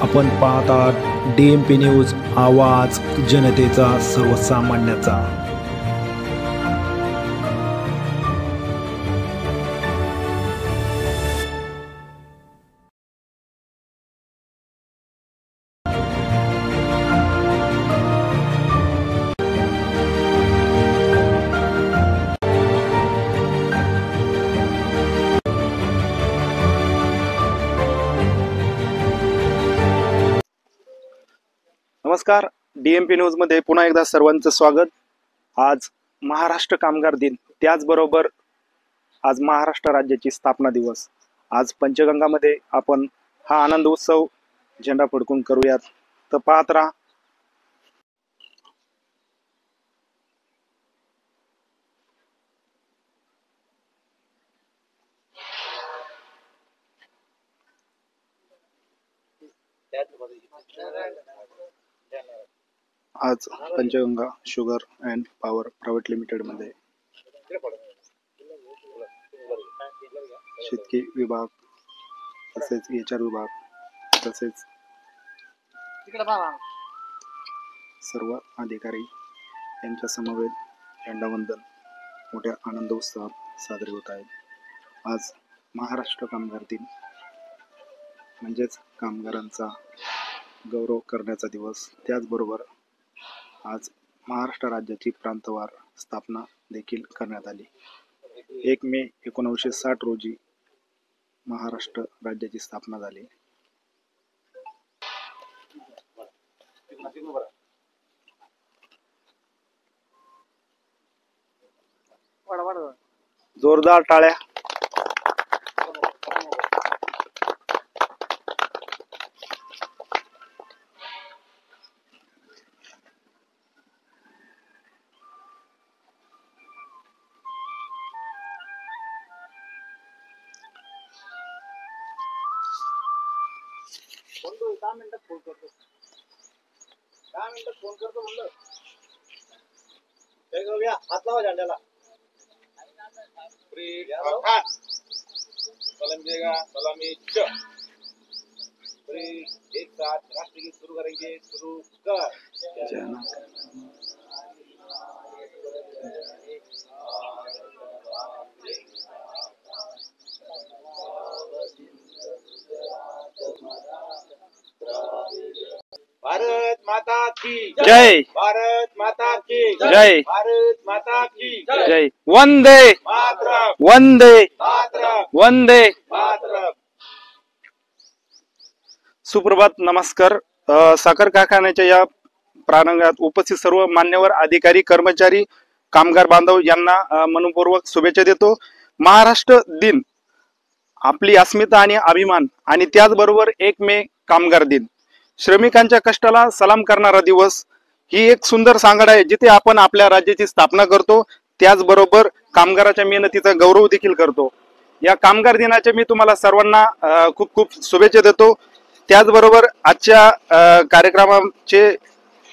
आपण पाहतात DMP news, आवाज जनतेचा, सर्वसामान्याचा। नमस्कार, DMP न्यूज मध्ये पुन्हा एकदा सर्वांचं स्वागत। आज महाराष्ट्र कामगार दिन, त्याचबरोबर आज महाराष्ट्र राज्याची स्थापना दिवस। आज पंचगंगामध्ये आपण हा आनंद उत्सव झेंडा फडकून करूयात, तर पाहत राहा। आज Panchganga sugar and power private limited मध्ये शेतकी विभाग तसेच HR विभाग तसेच सर्व अधिकारी यांच्या समवेत झेंडावंदन मोठ्या आनंद उत्सवात साजरे होत आहे। आज महाराष्ट्र कामगार दिन म्हणजेच कामगारांचा गौरव करण्याचा दिवस। त्याचबरोबर आज महाराष्ट्र राज्याची प्रांतवार स्थापना देखील करण्यात आली। 1 मे 1960 रोजी महाराष्ट्र राज्याची स्थापना झाली। जोरदार टाळ्या। हात लावा झेंड्याला। सलामी एक साथ राष्ट्रगीत शुरू करेंगे। शुरू कर। भारत माता की जय। भारत माता की जय। भारत माता की जय। वंदे मातरम। वंदे मातरम। वंदे मातरम। सुप्रभात, नमस्कार। साखर कारखान्याच्या या प्रांगणात उपस्थित सर्व मान्यवर अधिकारी, कर्मचारी, कामगार बांधव यांना मनपूर्वक शुभेच्छा देतो। महाराष्ट्र दिन आपली अस्मिता आणि अभिमान, आणि त्याचबरोबर 1 मे कामगार दिन, श्रमिकांच्या कष्टाला सलाम करणारा दिवस, ही एक सुंदर सांगड आहे जिथे आपण आपल्या राज्याची स्थापना करतो, त्याचबरोबर कामगाराच्या मेहनतीचा गौरव देखील करतो। या कामगार दिनाच्या मी तुम्हाला सर्वांना खूप खूप शुभेच्छा देतो। त्याचबरोबर आजच्या कार्यक्रमाचे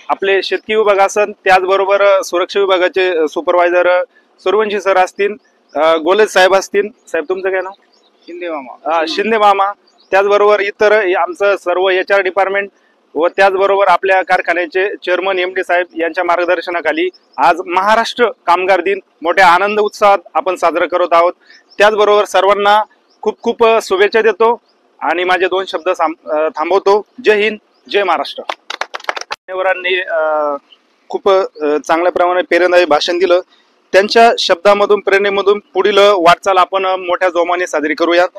आपले शेतकी विभाग असन, त्याचबरोबर सुरक्षा विभागाचे सुपरवायझर सूर्यवंशी सर असतील, गोलेज साहेब असतील। साहेब तुमचं काय नाव? शिंदे मामा। शिंदे मामा। त्याचबरोबर इतर आमचं सर्व HR डिपार्टमेंट व त्याचबरोबर आपल्या कारखान्याचे चेअरमन MD साहेब यांच्या मार्गदर्शनाखाली आज महाराष्ट्र कामगार दिन मोठ्या आनंद उत्साहात आपण साजरा करत आहोत। त्याचबरोबर सर्वांना खूप खूप शुभेच्छा देतो आणि माझे 2 शब्द थांबवतो। जय हिंद, जय महाराष्ट्र। मान्यवरांनी खूप चांगल्या प्रमाणे प्रेरणादायी भाषण दिलं। त्यांच्या शब्दामधून, प्रेरणेमधून पुढील वाटचाल आपण मोठ्या जोमाने साजरी करूयात।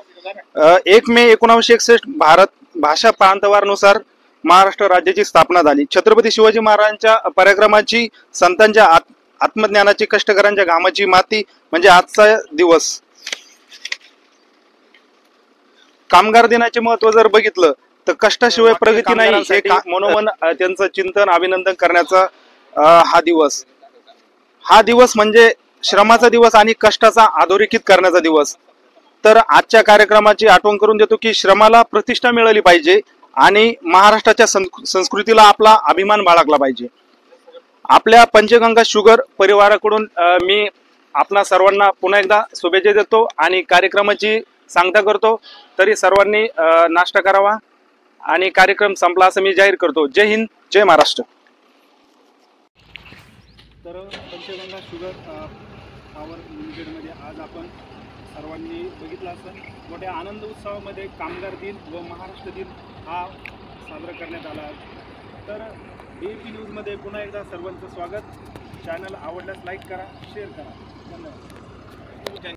1 मे 1961 भारत भाषा प्रांतवारनुसार महाराष्ट्र राज्याची स्थापना झाली। छत्रपती शिवाजी महाराजांच्या पराक्रमाची, संतांच्या आत्मज्ञानाची, कष्टकऱ्यांच्या घामाची माती म्हणजे आजचा दिवस। कामगार दिनाचे महत्त्व जर बघितलं तर कष्टाशिवाय प्रगती नाही, हे मनोमन त्यांचं चिंतन, अभिनंदन करण्याचा हा दिवस। हा दिवस म्हणजे श्रमाचा दिवस आणि कष्टाचा अधोरेखित करण्याचा दिवस। तर आजच्या कार्यक्रमाची आठवण करून देतो की श्रमाला प्रतिष्ठा मिळाली पाहिजे आणि महाराष्ट्राच्या संस्कृतीला आपला अभिमान बाळगला पाहिजे। आपल्या पंचगंगा शुगर परिवाराकडून मी आपणा सर्वांना पुन्हा एकदा शुभेच्छा देतो आणि कार्यक्रमाची सांगता करतो। तरी सर्वांनी नाश्ता करावा। आणि कार्यक्रम संपला असं मी जाहीर करतो. जय हिंद, जय महाराष्ट्र. तर पंचगंगा शुगर पॉवर लिमिटेडमध्ये आज आपण सर्वांनी बघितलं असं मोठ्या आनंद उत्सवामध्ये कामगार दिन व महाराष्ट्र दिन हा साजरा करण्यात आला आहे. तर DMP न्यूजमध्ये पुन्हा एकदा सर्वांचं स्वागत. चॅनल आवडल्यास लाईक करा, शेअर करा. धन्यवाद.